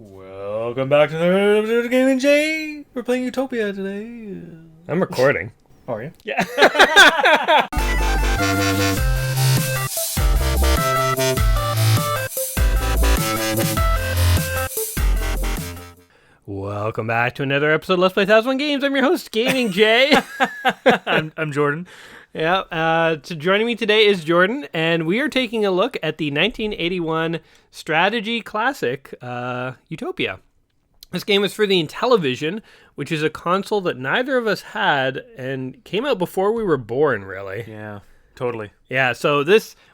Welcome back to the episode of Gaming Jay. We're playing Utopia today. I'm recording. Oh, are you? Yeah. Welcome back to another episode of Let's Play 1001 Games. I'm your host, Gaming Jay. I'm Jordan. Yeah. Joining me today is Jordan, and we are taking a look at the 1981 strategy classic, Utopia. This game is for the Intellivision, which is a console that neither of us had and came out before we were born, really. Yeah, totally. Yeah, so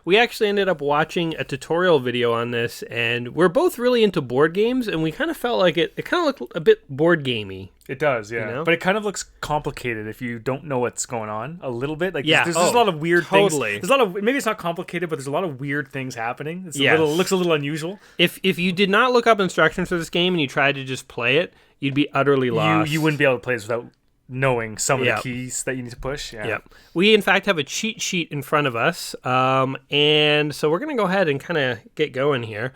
we actually ended up watching a tutorial video on this, and we're both really into board games, and we kind of felt like it kind of looked a bit board gamey. It does, yeah. You know? But it kind of looks complicated if you don't know what's going on a little bit. Like, Yeah. there's a lot of weird totally. things. There's a lot of, maybe it's not complicated, but there's a lot of weird things happening. It Yes. looks a little unusual. If you did not look up instructions for this game and you tried to just play it, you'd be utterly lost. You wouldn't be able to play this without knowing some of Yep. the keys that you need to push. Yeah. Yep. We, in fact, have a cheat sheet in front of us, and so we're going to go ahead and kind of get going here.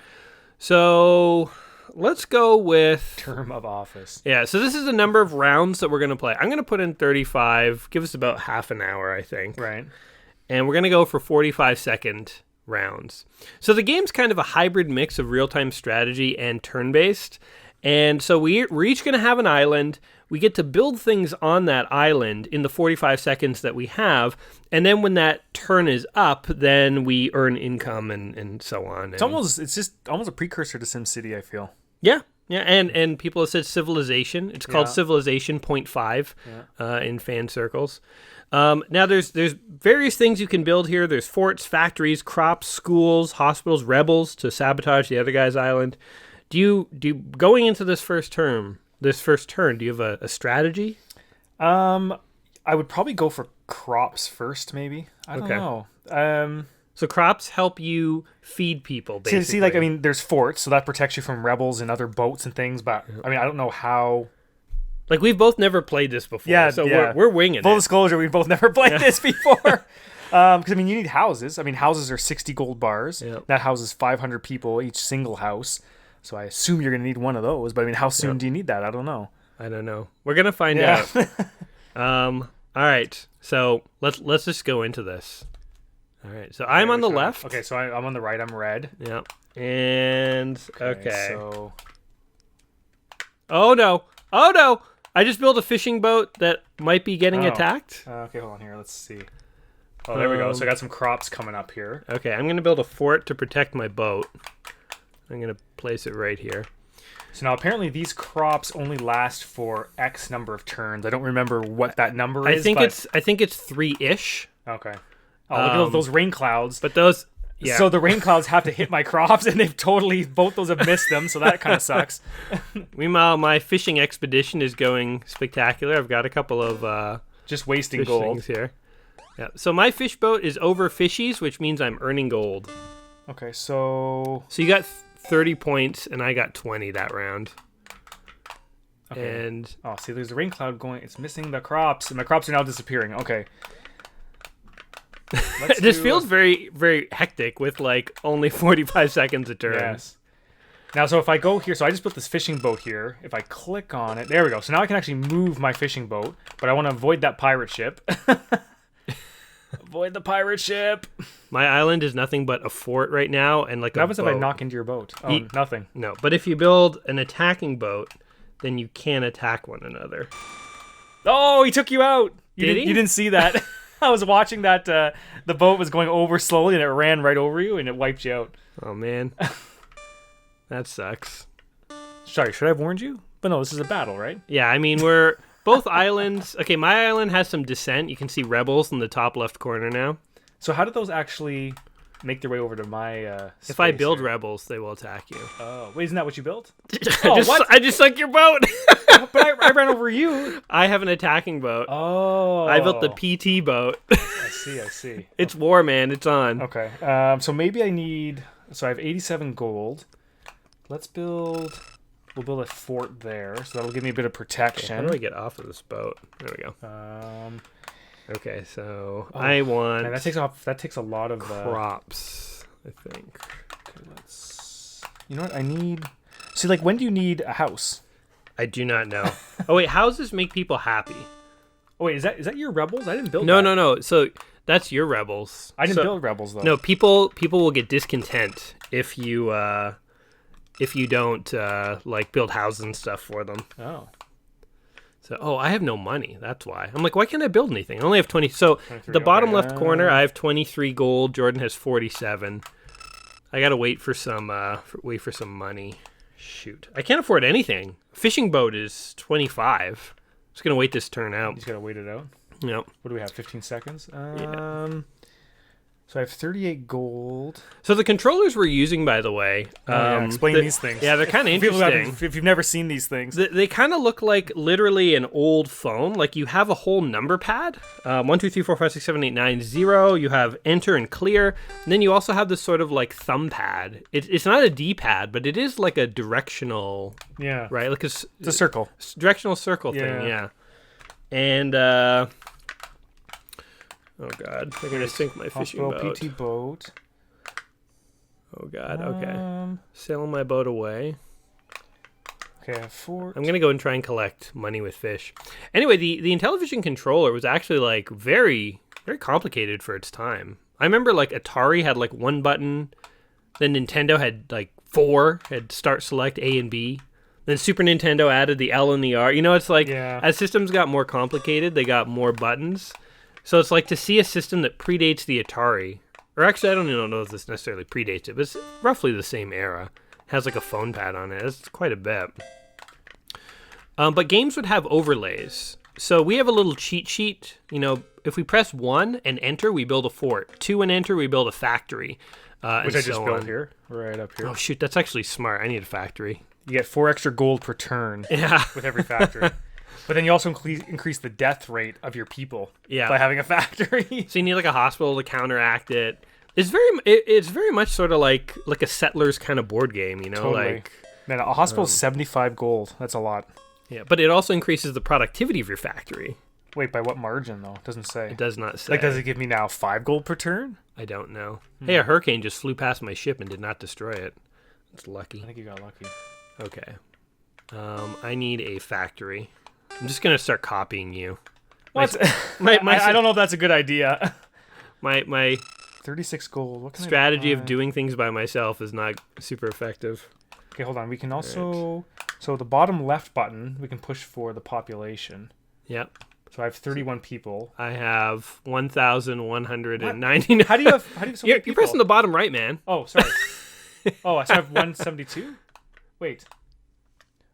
So let's go with... Term of office. Yeah, so this is the number of rounds that we're going to play. I'm going to put in 35, give us about half an hour, I think. Right. And we're going to go for 45-second rounds. So the game's kind of a hybrid mix of real-time strategy and turn-based. And so we're each going to have an island. We get to build things on that island in the 45 seconds that we have. And then when that turn is up, then we earn income and so on. It's just almost a precursor to SimCity, I feel. Yeah. Yeah, and people have said Civilization. It's called Yeah. Civilization 0.5 in fan circles. Now, there's various things you can build here. There's forts, factories, crops, schools, hospitals, rebels to sabotage the other guy's island. Do you going into this first turn, do you have a strategy? I would probably go for crops first, maybe. I don't know. So crops help you feed people, basically. See, like, I mean, there's forts, so that protects you from rebels and other boats and things, but, I mean, I don't know how... Like, we've both never played this before, we're winging Full it. disclosure, we've both never played this before. Because, I mean, you need houses. I mean, houses are 60 gold bars. Yep. That houses 500 people, each single house. So I assume you're going to need one of those, but, I mean, how soon do you need that? I don't know. I don't know. We're going to find out. All right, so let's just go into this. All right, so I'm on the left. Okay, so I'm on the right. I'm red. Yeah. And okay. So Oh no! I just built a fishing boat that might be getting attacked. okay, hold on here. Let's see. Oh, there we go. So I got some crops coming up here. Okay, I'm gonna build a fort to protect my boat. I'm gonna place it right here. So now apparently these crops only last for X number of turns. I don't remember what that number is. I think it's 3-ish. Okay. Oh, look at those rain clouds. But those, yeah. So the rain clouds have to hit my crops, and both those have missed them, so that kind of sucks. Meanwhile, my fishing expedition is going spectacular. I've got a couple of just wasting fish gold things here. Yeah. So my fish boat is over fishies, which means I'm earning gold. Okay, so you got 30 points, and I got 20 that round. Okay. And see, there's a rain cloud going. It's missing the crops, and my crops are now disappearing. Okay. This feels very, very hectic with like only 45 seconds a turn. Yes. Now, so if I go here, so I just built this fishing boat here. If I click on it, there we go. So now I can actually move my fishing boat, but I want to avoid that pirate ship. Avoid the pirate ship. My island is nothing but a fort right now, and like what happens if I knock into your boat? Oh, nothing. No, but if you build an attacking boat, then you can attack one another. Oh, he took you out. Did he? You didn't see that. I was watching that the boat was going over slowly, and it ran right over you, and it wiped you out. Oh, man. That sucks. Sorry, should I have warned you? But no, this is a battle, right? Yeah, I mean, we're both islands. Okay, my island has some descent. You can see rebels in the top left corner now. So how did those actually make their way over to my If I build here? rebels, they will attack you. Oh, wait, isn't that what you built? I just sunk your boat. But I ran over you. I have an attacking boat. Oh. I built the PT boat. I see. It's war, man. It's on. Okay. So maybe I need... So I have 87 gold. We'll build a fort there, so that'll give me a bit of protection. Okay, how do I get off of this boat? There we go. Okay, so I want... Man, that takes a lot of... crops, I think. Okay, you know what? I need... See, like, when do you need a house? I do not know. Oh wait, houses make people happy. Oh wait, is that your rebels? I didn't build. No. So that's your rebels. I didn't build rebels though. No, people will get discontent if you don't like build houses and stuff for them. Oh. So, I have no money. That's why. I'm like, why can't I build anything? I only have 20. So, the bottom left corner, I have 23 gold. Jordan has 47. I gotta wait for some money. Shoot, I can't afford anything. Fishing boat is 25. Just gonna wait this turn out. You just gotta wait it out. Yep. What do we have? 15 seconds. Yeah. So I have 38 gold. So the controllers we're using, by the way, explain these things. Yeah, they're kind of interesting. If you've never seen these things, they kind of look like literally an old phone. Like you have a whole number pad, 1, 2, 3, 4, 5, 6, 7, 8, 9, 0. You have enter and clear. And then you also have this sort of like thumb pad. It's not a D-pad, but it is like a directional. Yeah. Right. Like it's a circle. Directional circle thing. Yeah. And oh god, I'm gonna sink my fishing boat. PT boat. Oh god, okay. Sailing my boat away. Okay, I have 4. I'm gonna go and try and collect money with fish. Anyway, the Intellivision controller was actually like very, very complicated for its time. I remember like Atari had like 1 button, then Nintendo had like 4, had start, select, A and B. Then Super Nintendo added the L and the R. You know, it's like as systems got more complicated, they got more buttons. So it's like to see a system that predates the Atari, or actually I don't even know if this necessarily predates it, but it's roughly the same era. It has like a phone pad on it. It's quite a bit. But games would have overlays. So we have a little cheat sheet. You know, if we press 1 and enter, we build a fort. 2 and enter, we build a factory. Which I just built here, right up here. Oh shoot, that's actually smart. I need a factory. You get 4 extra gold per turn with every factory. But then you also increase the death rate of your people by having a factory. So you need like a hospital to counteract it. It's very much sort of like a Settlers kind of board game, you know? Totally. Like, man, a hospital is 75 gold. That's a lot. Yeah, but it also increases the productivity of your factory. Wait, by what margin though? It doesn't say. It does not say. Like, does it give me now 5 gold per turn? I don't know. Hey, a hurricane just flew past my ship and did not destroy it. That's lucky. I think you got lucky. Okay. I need a factory. I'm just gonna start copying you. What? I don't know if that's a good idea. My 36 gold. What strategy of doing things by myself is not super effective. Okay, hold on. We can also so the bottom left button we can push for the population. Yep. So I have 31 people. I have 1,199. How do you have so many people? You're pressing the bottom right, man. Oh, sorry. Oh, so I have 172. Wait.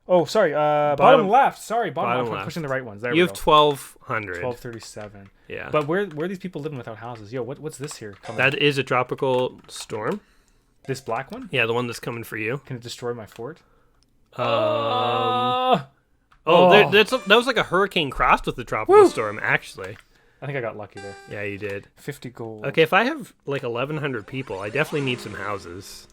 Oh, sorry. Bottom left. Sorry, bottom left. I'm pushing the right ones. There we go. You have 1,200. 1,237. Yeah. But where are these people living without houses? Yo, what's this here coming? That is a tropical storm. This black one? Yeah, the one that's coming for you. Can it destroy my fort? That was like a hurricane crossed with the tropical storm, actually. I think I got lucky there. Yeah, you did. 50 gold. Okay, if I have like 1,100 people, I definitely need some houses.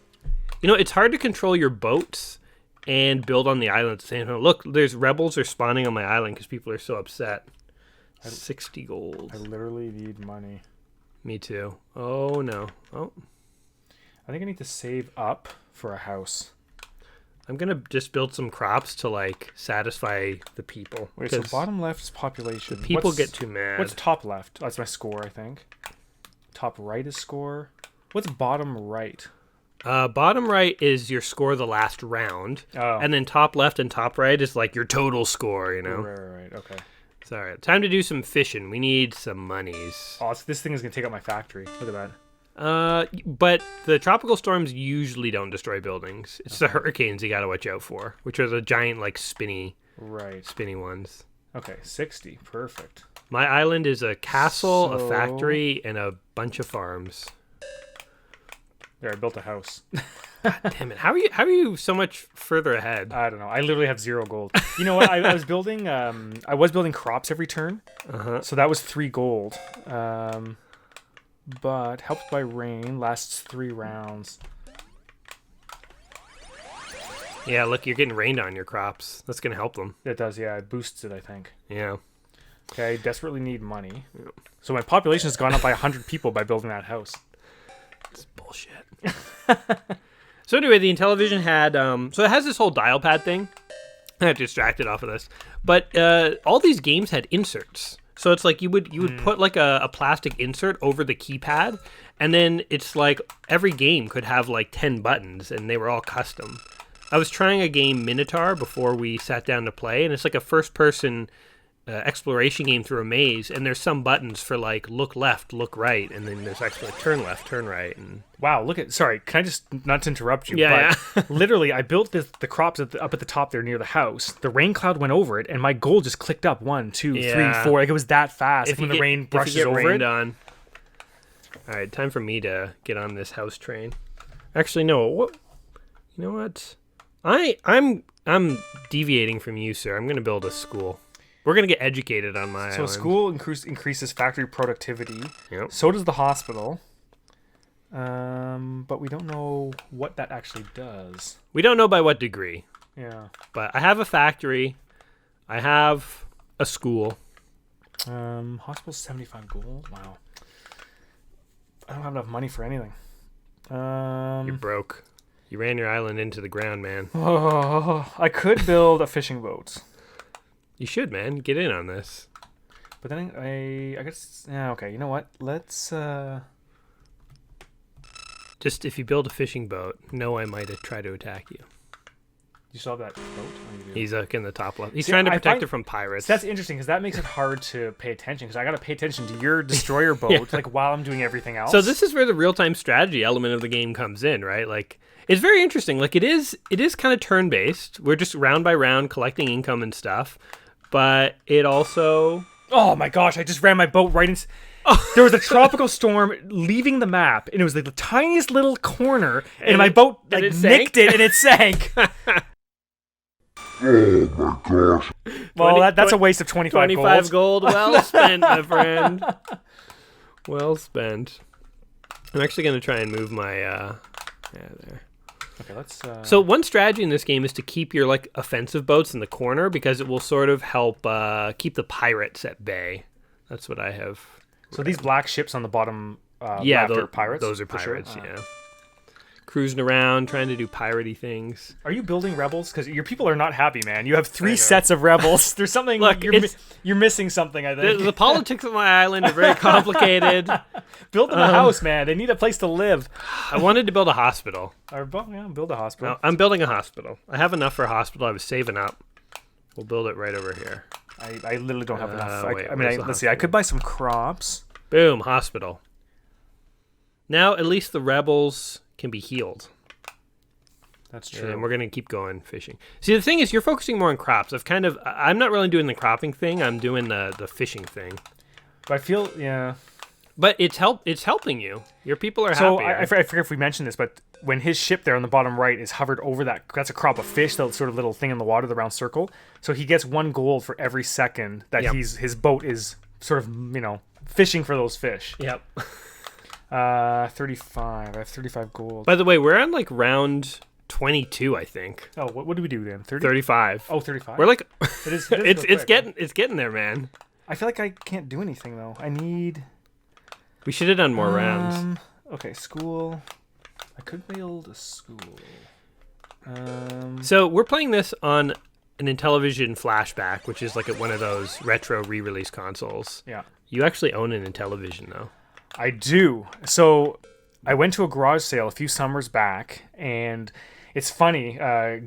You know, it's hard to control your boats and build on the island at the same time. Look, there's rebels are spawning on my island because people are so upset. 60 gold. I literally need money. Me too. Oh, no. Oh. I think I need to save up for a house. I'm going to just build some crops to, like, satisfy the people. Wait, so bottom left is population. People get too mad. What's top left? Oh, that's my score, I think. Top right is score. What's bottom right? Bottom right is your score the last round. Oh. And then top left and top right is, like, your total score, you know? Right. Okay. It's all right. Time to do some fishing. We need some monies. Oh, this thing is going to take out my factory. Look at that. But the tropical storms usually don't destroy buildings. It's the hurricanes you gotta watch out for, which are the giant, like, spinny ones. Okay, 60. Perfect. My island is a castle, a factory, and a bunch of farms. There, I built a house. God damn it! How are you so much further ahead? I don't know. I literally have 0 gold. You know what? I was building. I was building crops every turn. So that was 3 gold. But helped by rain lasts 3 rounds. Yeah, look, you're getting rained on your crops. That's gonna help them. It does, yeah. It boosts it, I think. Yeah. Okay, I desperately need money. Yeah. So my population has gone up by 100 people by building that house. It's bullshit. So anyway, the Intellivision had so it has this whole dial pad thing. I got distracted off of this, but all these games had inserts. So it's like you would put like a plastic insert over the keypad, and then it's like every game could have like 10 buttons, and they were all custom. I was trying a game Minotaur before we sat down to play, and it's like a first-person exploration game through a maze, and there's some buttons for like look left, look right, and then there's actually turn left, turn right. And wow, sorry, can I just, not to interrupt you, yeah. Literally I built the crops up at the top there near the house. The rain cloud went over it, and my goal just clicked up 1, 2, 3, 4. Like it was that fast. If when the rain brushes over it. On. All right, time for me to get on this house train. Actually, no. What? You know what? I'm deviating from you, sir. I'm going to build a school. We're going to get educated on my island. So school increases factory productivity. Yep. So does the hospital. But we don't know what that actually does. We don't know by what degree. Yeah. But I have a factory. I have a school. Hospital's 75 gold. Wow. I don't have enough money for anything. You're broke. You ran your island into the ground, man. Oh, I could build a fishing boat. You should, man. Get in on this. But then I guess, yeah, okay. You know what? Let's, Just if you build a fishing boat, know I might try to attack you. You saw that boat? He's in the top left. He's trying to protect it from pirates. That's interesting because that makes it hard to pay attention because I got to pay attention to your destroyer boat like while I'm doing everything else. So this is where the real-time strategy element of the game comes in, right? Like it's very interesting. Like it is kind of turn-based. We're just round by round collecting income and stuff, but it also. Oh my gosh! I just ran my boat right into. There was a tropical storm leaving the map, and it was like the tiniest little corner, and my boat like nicked it, and it sank. Oh my gosh. Well, that's a waste of 25 gold. Well spent, my friend. Well spent. I'm actually going to try and move my... yeah, there. Okay, let's... So one strategy in this game is to keep your like offensive boats in the corner because it will sort of help keep the pirates at bay. That's what I have. So these black ships on the bottom left are pirates? Those are pirates, yeah. Cruising around, trying to do piratey things. Are you building rebels? Because your people are not happy, man. You have 3 sets of rebels. There's something. Look, you're missing something. I think the politics of my island are very complicated. Build them a house, man. They need a place to live. I wanted to build a hospital. Build a hospital. No, I'm building a hospital. I have enough for a hospital. I was saving up. We'll build it right over here. I literally don't have enough. Wait, let's see. I could buy some crops. Boom, hospital. Now at least the rebels can be healed. That's true. And we're going to keep going fishing. See, the thing is, you're focusing more on crops. I'm not really doing the cropping thing. I'm doing the fishing thing. But I feel, yeah. But it's helping you. Your people are so happier. I forget if we mentioned this, but when his ship there on the bottom right is hovered over that's a crop of fish, that sort of little thing in the water, the round circle. So he gets 1 gold for every second that his boat is sort of, fishing for those fish. Yep. 35. I have 35 gold. By the way, we're on like round 22, I think. Oh, what do we do then? 30? 35. Oh, 35. We're like it's getting there, man. I feel like I can't do anything though. We should have done more rounds. Okay, school. I could build a school. So we're playing this on an Intellivision flashback, which is like one of those retro re-release consoles. Yeah. You actually own an Intellivision though. I do. So I went to a garage sale a few summers back, and it's funny.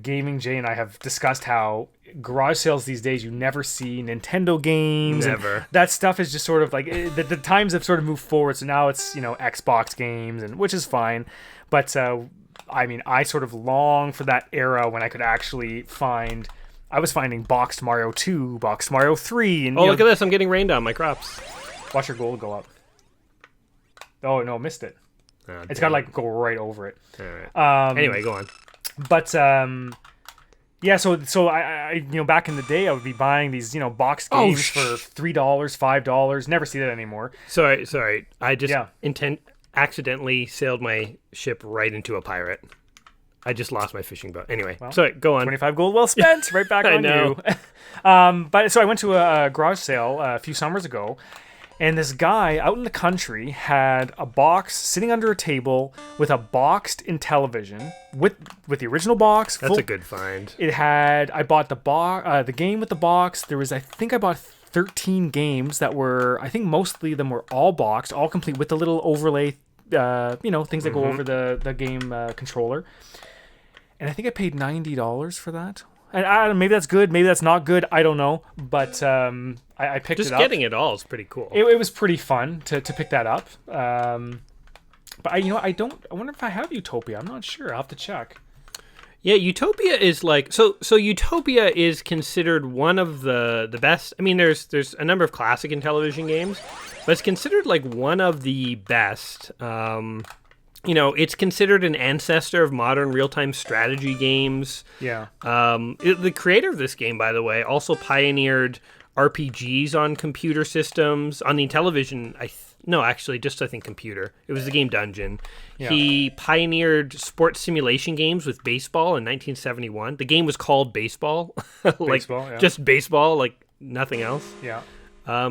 Gaming Jay and I have discussed how garage sales these days you never see Nintendo games. Never. That stuff is just sort of like the times have sort of moved forward. So now it's Xbox games, and which is fine. But I sort of long for that era when I could actually find. I was finding boxed Mario 2, boxed Mario 3, and look at this! I'm getting rained on my crops. Watch your gold go up. Oh no, missed it. Oh, it's got to like go right over it. All right. Anyway, go on. But yeah, so I back in the day I would be buying these boxed games for $3, $5. Never see that anymore. Sorry. I just accidentally sailed my ship right into a pirate. I just lost my fishing boat. Anyway, sorry, go on. 25 gold well spent. Right back on know. you. But so I went to a garage sale a few summers ago. And this guy out in the country had a box sitting under a table with a boxed Intellivision with the original box. That's a good find. It had. I bought the game with the box. There was, I think, I bought 13 games that were. I think mostly them were all boxed, all complete with the little overlay. Things that go over the game controller. And I think I paid $90 for that. And I don't know, maybe that's good, maybe that's not good. I don't know, but I picked it up. Just getting it all is pretty cool. It was pretty fun to pick that up. But I wonder if I have Utopia. I'm not sure. I'll have to check. Yeah, Utopia is like so Utopia is considered one of the best. I mean, there's a number of classic Intellivision games, but it's considered like one of the best. It's considered an ancestor of modern real-time strategy games. Yeah. The creator of this game, by the way, also pioneered RPGs on computer systems. On the Intellivision, I think computer. It was the game Dungeon. Yeah. He pioneered sports simulation games with baseball in 1971. The game was called Baseball. Baseball, yeah. Just baseball, like nothing else. Yeah.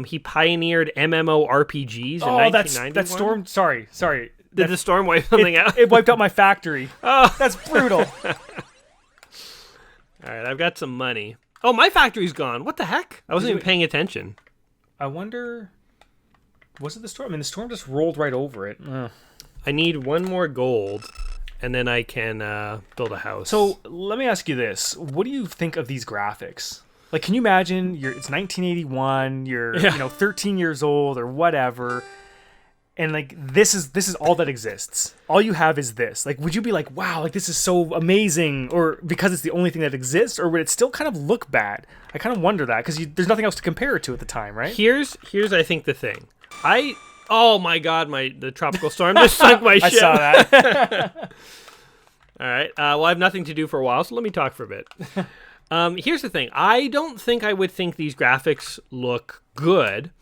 He pioneered MMORPGs in 1991. That Storm... Sorry. Did the storm wipe something out? It wiped out my factory. Oh. That's brutal. All right, I've got some money. Oh, my factory's gone. What the heck? I wasn't even paying attention. I wonder... Was it the storm? I mean, the storm just rolled right over it. Ugh. I need one more gold, and then I can build a house. So, let me ask you this. What do you think of these graphics? Like, can you imagine, it's 1981, you're 13 years old or whatever... And like this is all that exists. All you have is this. Like, would you be like, wow, like this is so amazing, or because it's the only thing that exists, or would it still kind of look bad? I kind of wonder that because there's nothing else to compare it to at the time, right? Here's I think the thing. Oh my god, the tropical storm just sunk my ship. I saw that. All right. Well, I have nothing to do for a while, so let me talk for a bit. Here's the thing. I don't think I would think these graphics look good,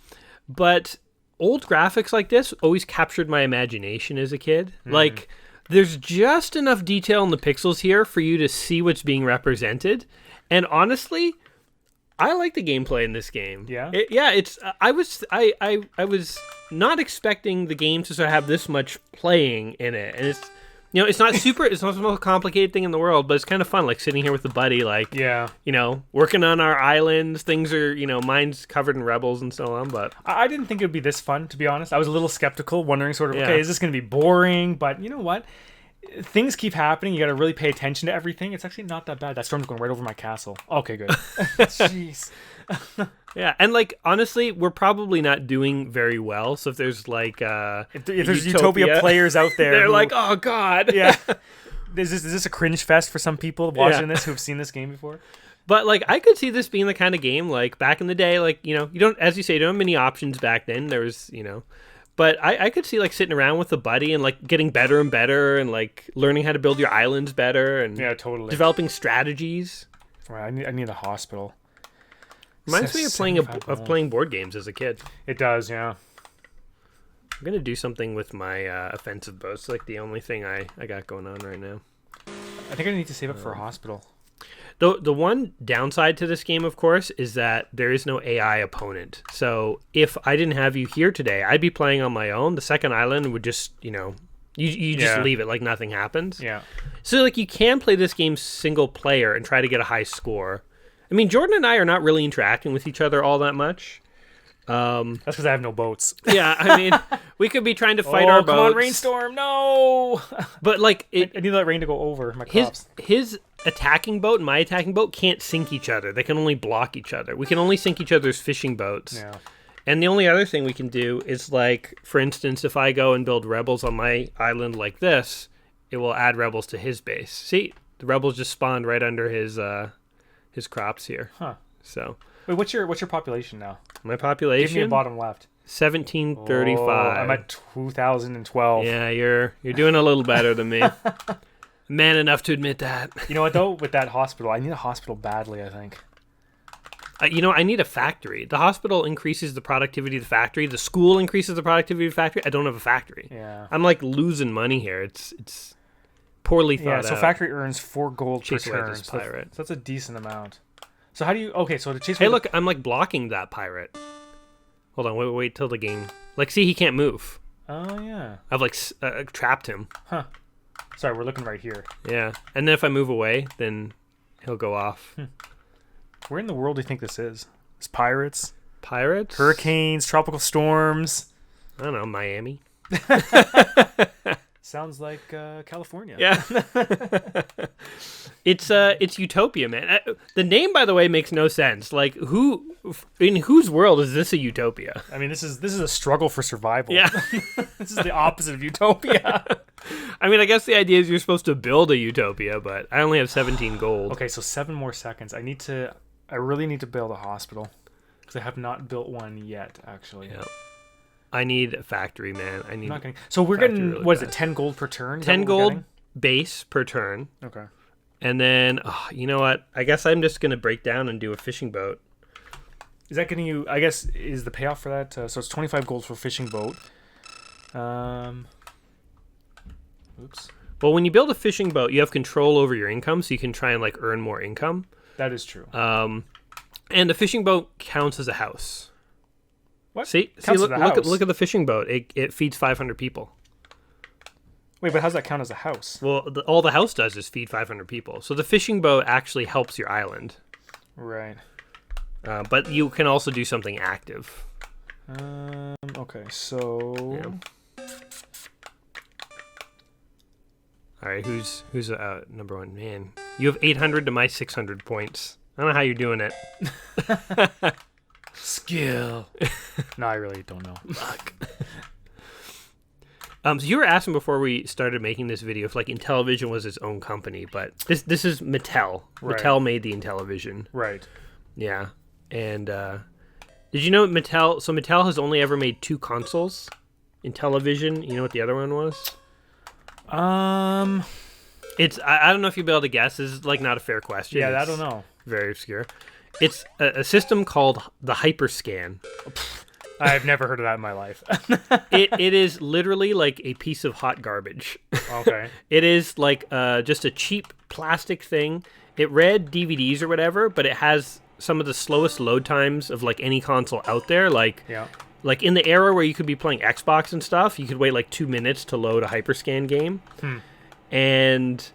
but old graphics like this always captured my imagination as a kid. Like, there's just enough detail in the pixels here for you to see what's being represented. And honestly, I like the gameplay in this game. Yeah? I was not expecting the game to sort of have this much playing in it. And it's not it's not the most complicated thing in the world, but it's kind of fun, like sitting here with a buddy, like, working on our islands. Things are, mine's covered in rebels and so on, but I didn't think it would be this fun, to be honest. I was a little skeptical, wondering sort of, okay, is this going to be boring? But you know what? Things keep happening. You got to really pay attention to everything. It's actually not that bad. That storm's going right over my castle. Okay, good. Jeez. Yeah, and like honestly, we're probably not doing very well. So if there's like if there's Utopia players out there, they're like, oh god, yeah. Is this a cringe fest for some people watching this who've seen this game before? But like, I could see this being the kind of game like back in the day, like you don't, as you say, you don't have many options back then. There was but I could see like sitting around with a buddy and like getting better and better and like learning how to build your islands better and totally developing strategies. Right, I need a hospital. Reminds me of playing board games as a kid. It does, yeah. I'm gonna do something with my offensive bow. It's like the only thing I got going on right now. I think I need to save up for a hospital. The one downside to this game, of course, is that there is no AI opponent. So if I didn't have you here today, I'd be playing on my own. The second island would just, you just leave it like nothing happens. Yeah. So like you can play this game single player and try to get a high score. I mean, Jordan and I are not really interacting with each other all that much. That's because I have no boats. Yeah, I mean, we could be trying to fight our boats. Come on, rainstorm, no! But like, I need that rain to go over my crops. His attacking boat and my attacking boat can't sink each other. They can only block each other. We can only sink each other's fishing boats. Yeah. And the only other thing we can do is like, for instance, if I go and build rebels on my island like this, it will add rebels to his base. See, the rebels just spawned right under his crops here. Huh. So. Wait, what's your population now? My population? Give me a bottom left. 1735. Oh, I'm at 2012. Yeah, you're doing a little better than me. Man enough to admit that. You know what, though? With that hospital, I need a hospital badly, I think. I need a factory. The hospital increases the productivity of the factory. The school increases the productivity of the factory. I don't have a factory. Yeah. I'm like losing money here. It's poorly thought out. Yeah, so factory earns 4 gold Chase per away turn. this pirate. So that's a decent amount. So how do you... Okay, so to chase... Hey, look, I'm like blocking that pirate. Hold on, wait till the game. Like, see, he can't move. Oh, yeah. I've like trapped him. Huh. Sorry, we're looking right here. Yeah, and then if I move away, then he'll go off. Where in the world do you think this is? It's pirates? Pirates? Hurricanes, tropical storms. I don't know, Miami. Sounds like California. Yeah. It's Utopia, man. The name, by the way, makes no sense. Like, in whose world is this a utopia? I mean, this is a struggle for survival. Yeah. This is the opposite of utopia. I mean, I guess the idea is you're supposed to build a utopia, but I only have 17 gold. Okay, so 7 more seconds. I really need to build a hospital because I have not built one yet, actually. Yeah. I need a factory, man. So we're getting, really what is bad. it, 10 gold per turn? 10 gold base per turn. Okay. And then, you know what? I guess I'm just going to break down and do a fishing boat. Is that getting you, I guess, is the payoff for that? So it's 25 gold for a fishing boat. Oops. Well, when you build a fishing boat, you have control over your income, so you can try and like earn more income. That is true. And the fishing boat counts as a house. What? Look at the fishing boat. It feeds 500 people. Wait, but how does that count as a house? Well, all the house does is feed 500 people. So the fishing boat actually helps your island. Right. But you can also do something active. Okay, so... Yeah. All right, who's number one? Man, you have 800 to my 600 points. I don't know how you're doing it. Skill. No, I really don't know. Fuck. So you were asking before we started making this video if like Intellivision was its own company, but this is Mattel. Right. Mattel made the Intellivision. Right. Yeah. And did you know Mattel? So Mattel has only ever made 2 consoles. Intellivision. You know what the other one was? It's I don't know if you'll be able to guess. This is like not a fair question. Yeah, I don't know. Very obscure. It's a system called the Hyperscan. I've never heard of that in my life. It is literally like a piece of hot garbage. Okay. It is like just a cheap plastic thing. It read DVDs or whatever, but it has some of the slowest load times of like any console out there. Like, yeah. Like in the era where you could be playing Xbox and stuff, you could wait like 2 minutes to load a Hyperscan game. And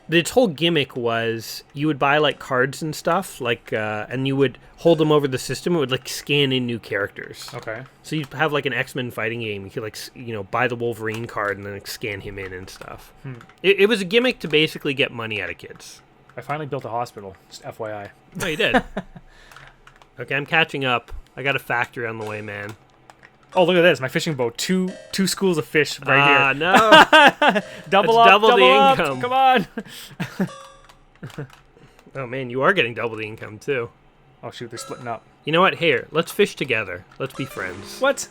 its whole gimmick was you would buy like cards and stuff, like and you would hold them over the system. It would like scan in new characters. Okay. So you'd have like an X-Men fighting game. You could like buy the Wolverine card and then like, scan him in and stuff. It was a gimmick to basically get money out of kids. I finally built a hospital. Just FYI. No, you did. Okay, I'm catching up. I got a factory on the way, man. Oh, look at this. My fishing boat. Two schools of fish right here. No. double the up. income. Come on. Oh, man, you are getting double the income, too. Oh, shoot. They're splitting up. You know what? Here, let's fish together. Let's be friends. What?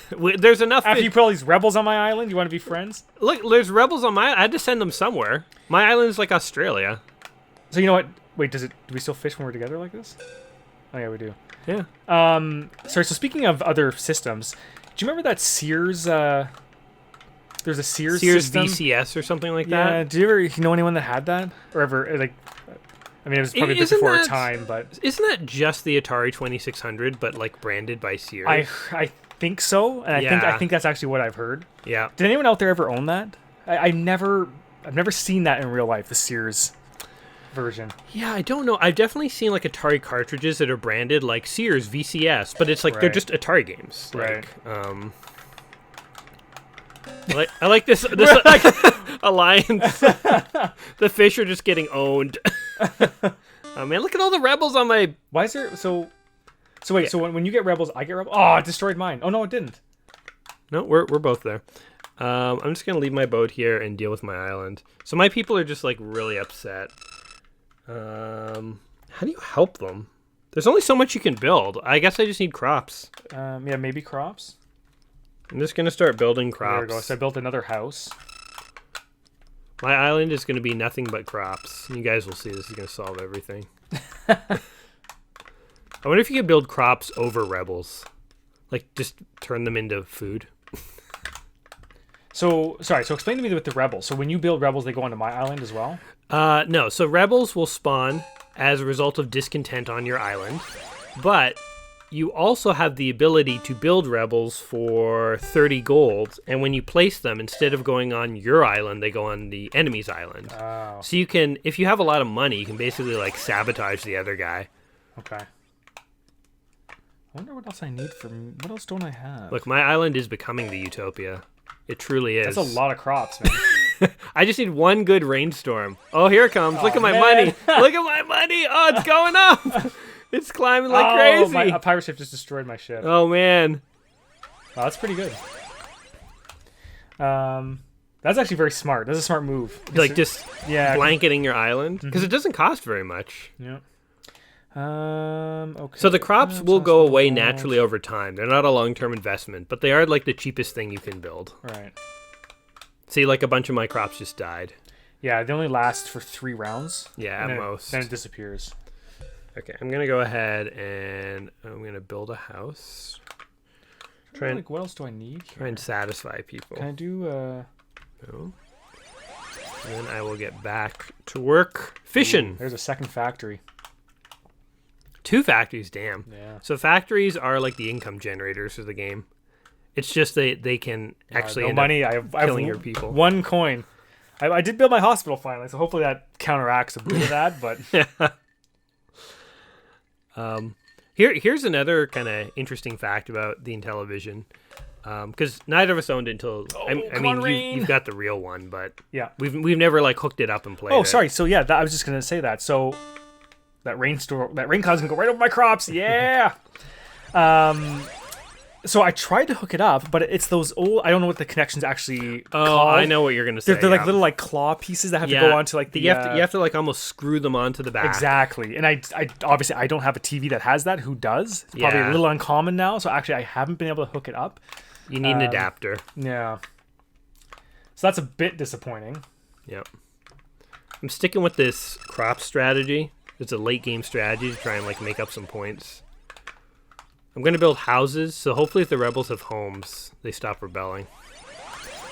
There's enough After you put all these rebels on my island, you want to be friends? Look, there's rebels on my... I had to send them somewhere. My island is like Australia. So you know what? Wait, do we still fish when we're together like this? Oh, yeah, we do. Yeah. Sorry, so speaking of other systems, do you remember that Sears, there's a Sears system? VCS or something like Yeah, that? do you ever know anyone that had that? Or ever, like, I mean, it was probably a bit Isn't before our that- time, but... Isn't that just the Atari 2600, but like branded by Sears? I think so, and Yeah. I think that's actually what I've heard. Yeah. Did anyone out there ever own that? I've never seen that in real life, the Sears version. Yeah, I don't know. I've definitely seen like Atari cartridges that are branded like Sears VCS, but it's like they're Right. just Atari games. Right. I like this like, alliance. The fish are just getting owned. Oh man, look at all the rebels on my. Why is there so wait, Yeah. so when you get rebels, I get rebels? Oh, it destroyed mine. Oh no, it didn't. No, we're both there. I'm just gonna leave my boat here and deal with my island. So my people are just like really upset. How do you help them? There's only so much you can build. I guess I just need crops. Yeah, maybe crops. I'm just gonna start building crops. There we go. So I built another house. My island is gonna be nothing but crops. You guys will see this is gonna solve everything. I wonder if you could build crops over rebels. Like, just turn them into food. So, sorry, so explain to me with the rebels. So when you build rebels, they go onto my island as well? No, so rebels will spawn as a result of discontent on your island. But you also have the ability to build rebels for 30 gold, and when you place them, instead of going on your island, they go on the enemy's island. Oh. So you can, if you have a lot of money, you can basically like sabotage the other guy. Okay. I wonder what else I need from... What else don't I have? Look, my island is becoming the Utopia. It truly is. That's a lot of crops, man. I just need one good rainstorm. Oh, here it comes. Look at my man. money. Look at my money. Oh, it's going up. It's climbing like crazy. A pirate ship just destroyed my ship. Oh, man. Wow, that's pretty good. That's actually very smart. That's a smart move. Like just yeah, blanketing your island. Because it doesn't cost very much. Yeah. Okay. So the crops will go away naturally over time. They're not a long-term investment, but they are like the cheapest thing you can build. Right. See, like a bunch of my crops just died. Yeah, they only last for 3 rounds. Yeah, at most. Then it disappears. Okay, I'm gonna go ahead and I'm gonna build a house. Try and, like, what else do I need here? Try and satisfy people. Can I do No. And then I will get back to work fishing. Ooh, there's a second factory. 2 factories, damn. Yeah. So factories are like the income generators for the game. It's just they can actually no end money. up I have killing your people. 1 coin. I did build my hospital finally, so hopefully that counteracts a bit of that. But here's another kind of interesting fact about the Intellivision, because neither of us owned it until I mean you've got the real one, but yeah, we've never like hooked it up and played. Oh, it. sorry. So yeah, I was just gonna say that. So that rain cloud's gonna go right over my crops. Yeah. So I tried to hook it up, but it's those old. I don't know what the connections actually. Oh, I know what you're gonna say. They're like little like claw pieces that have to go onto like the. You have to like almost screw them onto the back. Exactly, and I obviously I don't have a TV that has that. Who does? It's probably a little uncommon now. So actually, I haven't been able to hook it up. You need an adapter. Yeah. So that's a bit disappointing. Yep. I'm sticking with this crop strategy. It's a late game strategy to try and like make up some points. I'm going to build houses, so hopefully if the rebels have homes, they stop rebelling.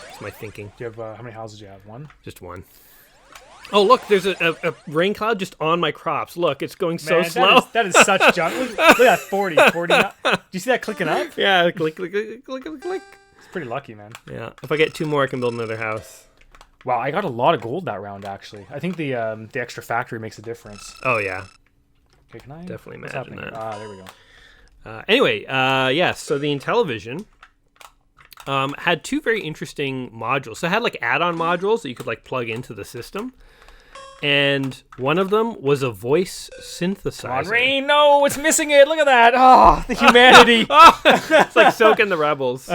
That's my thinking. Do you have, how many houses do you have? 1? Just 1. Oh, look, there's a rain cloud just on my crops. Look, it's going so slow. That is such junk. Look at that, 40. Do you see that clicking up? Yeah, click, click, click, click, click, click. It's pretty lucky, man. Yeah, if I get 2 more, I can build another house. Wow, I got a lot of gold that round, actually. I think the extra factory makes a difference. Oh, yeah. Okay, can I? Definitely imagine that. Ah, there we go. Anyway, yes, so the Intellivision had 2 very interesting modules. So it had like add-on modules that you could like plug into the system. And one of them was a voice synthesizer. Come on, Rain, no, it's missing it. Look at that. Oh, the humanity. It's like soaking the rebels.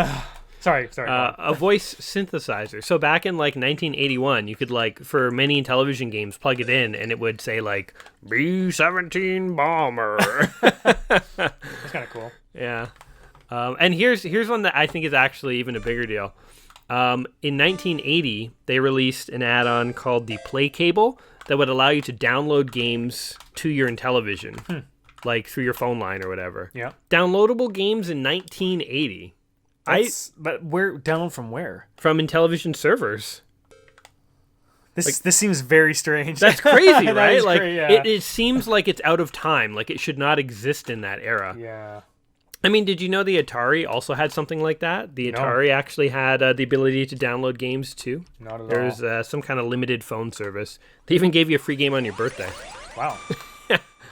Sorry. A voice synthesizer. So back in like 1981, you could like, for many Intellivision games, plug it in and it would say like, B-17 bomber. That's kind of cool. Yeah. And here's one that I think is actually even a bigger deal. In 1980, they released an add-on called the Play Cable that would allow you to download games to your Intellivision, like through your phone line or whatever. Yeah. Downloadable games in 1980. But where download from where? From Intellivision servers. This seems very strange. That's crazy, right? Like yeah. it seems like it's out of time. Like it should not exist in that era. Yeah. I mean, did you know the Atari also had something like that? The Atari actually had the ability to download games too. Not at all. There's some kind of limited phone service. They even gave you a free game on your birthday. Wow.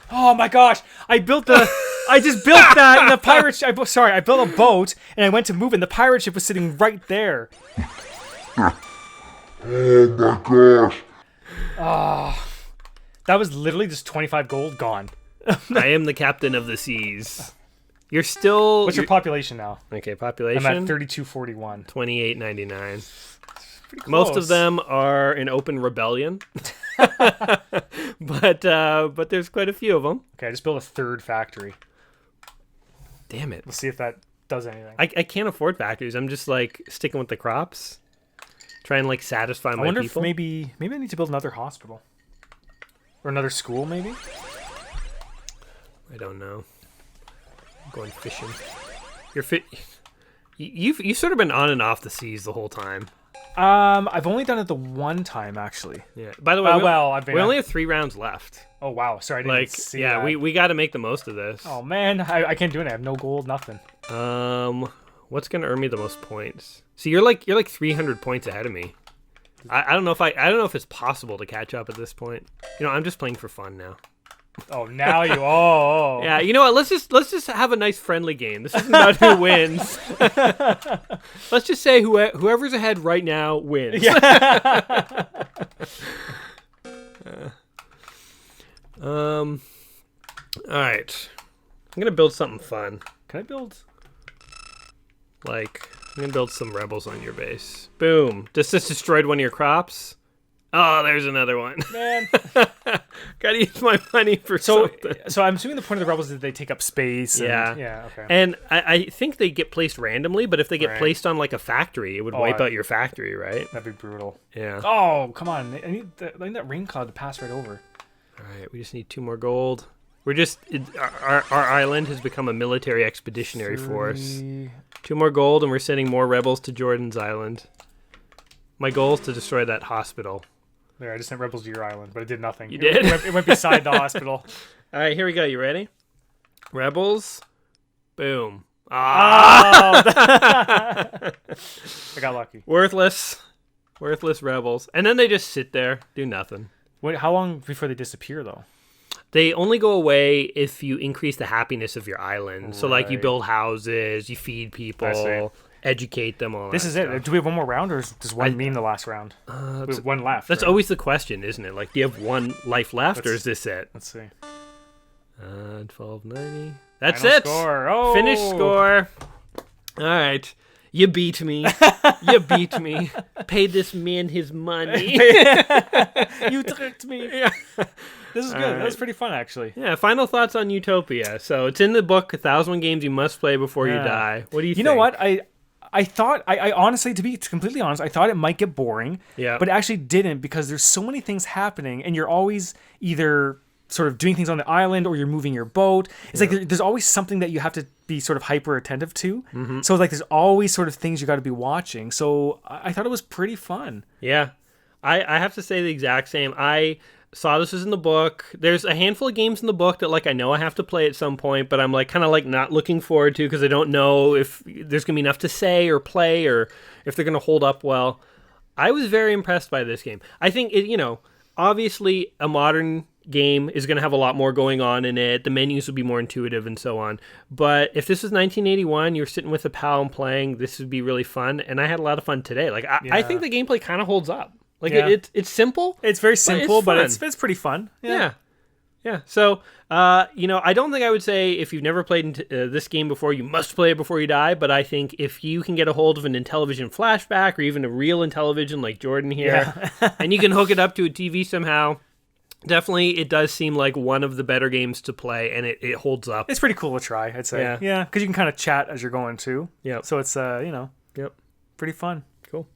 Oh my gosh! I just built that in the pirate ship. I built a boat and I went to move, and the pirate ship was sitting right there. Oh my gosh. That was literally just 25 gold gone. I am the captain of the seas. You're still. What's your population now? Okay, population. I'm at 3241. 2899. Pretty close. Most of them are in open rebellion, but there's quite a few of them. Okay, I just built a 3rd factory. Damn it! Let's see if that does anything. I can't afford factories. I'm just like sticking with the crops, trying to like satisfy my people. I wonder if maybe I need to build another hospital or another school. Maybe. I don't know. I'm going fishing. You've sort of been on and off the seas the whole time. I've only done it the one time actually. Yeah. By the way, we only have 3 rounds left. Oh wow, sorry, I didn't see that. we got to make the most of this. Oh man, I can't do it. I have no gold, nothing. What's gonna earn me the most points? See, you're like 300 points ahead of me. I don't know if it's possible to catch up at this point. I'm just playing for fun now. Oh, now you. Oh. Yeah, you know what? Let's just have a nice friendly game. This isn't about who wins. Let's just say whoever's ahead right now wins. Yeah. All right. I'm gonna build something fun. Can I build? I'm gonna build some rebels on your base. Boom. Just destroyed one of your crops. Oh, there's another one. Man. Gotta use my money for something. So I'm assuming the point of the rebels is that they take up space. And, Yeah. Okay. And I think they get placed randomly, but if they get placed on a factory, it would wipe out your factory, right? That'd be brutal. Yeah. Oh, come on. I need that rain cloud to pass right over. All right, we just need 2 more gold. Our island has become a military expeditionary force. 2 more gold, and we're sending more rebels to Jordan's island. My goal is to destroy that hospital. There, I just sent rebels to your island, but it did nothing. You did? It went beside the hospital. All right, here we go. You ready? Rebels. Boom. Oh! I got lucky. Worthless rebels. And then they just sit there, do nothing. Wait, how long before they disappear, though? They only go away if you increase the happiness of your island. So, you Right. build houses, you feed people, educate them, all This that is stuff. it. Do we have one more round, or does one mean the last round? We have one left. That's right? always the question, isn't it? Do you have one life left, or is this it? Let's see. 1290. That's Final it. score. Oh! Finish score. All right. You beat me. You beat me. Pay this man his money. You tricked me. Yeah. This is good. Right. That was pretty fun, actually. Yeah, final thoughts on Utopia. So it's in the book, 1,001 Games You Must Play Before You Yeah. Die. What do you think? You know what? I thought, I honestly, to be completely honest, I thought it might get boring. Yeah. But it actually didn't, because there's so many things happening, and you're always either sort of doing things on the island or you're moving your boat. It's like there's always something that you have to be sort of hyper attentive to. Mm-hmm. So there's always sort of things you got to be watching. So I thought it was pretty fun. Yeah. I have to say the exact same. I saw this was in the book. There's a handful of games in the book that I know I have to play at some point, but I'm kind of not looking forward to, because I don't know if there's going to be enough to say or play, or if they're going to hold up well. I was very impressed by this game. I think obviously a modern game is going to have a lot more going on in it. The menus will be more intuitive and so on. But if this was 1981, you're sitting with a pal and playing, this would be really fun. And I had a lot of fun today. I think the gameplay kind of holds up. It's simple. It's very simple, but it's it's pretty fun. Yeah. So, I don't think I would say if you've never played this game before, you must play it before you die. But I think if you can get a hold of an Intellivision flashback, or even a real Intellivision like Jordan here, and you can hook it up to a TV somehow, definitely it does seem like one of the better games to play, and it holds up. It's pretty cool to try, I'd say. Yeah. Because you can kind of chat as you're going too. Yep. So it's, Yep. pretty fun. Cool.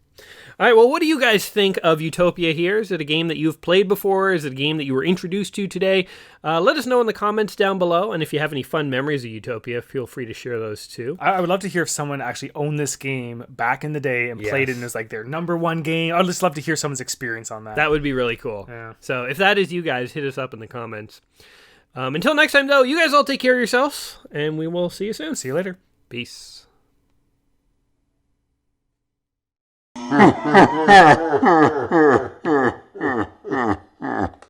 All right, well, what do you guys think of Utopia here? Is it a game that you've played before? Is it a game that you were introduced to today? Let us know in the comments down below, and if you have any fun memories of Utopia, feel free to share those too. I would love to hear if someone actually owned this game back in the day and played it, and it's their number one game. I'd just love to hear someone's experience on that. That would be really cool. Yeah. So if that is you guys, hit us up in the comments. Until next time, though, you guys all take care of yourselves, and we will see you soon. See you later. Peace.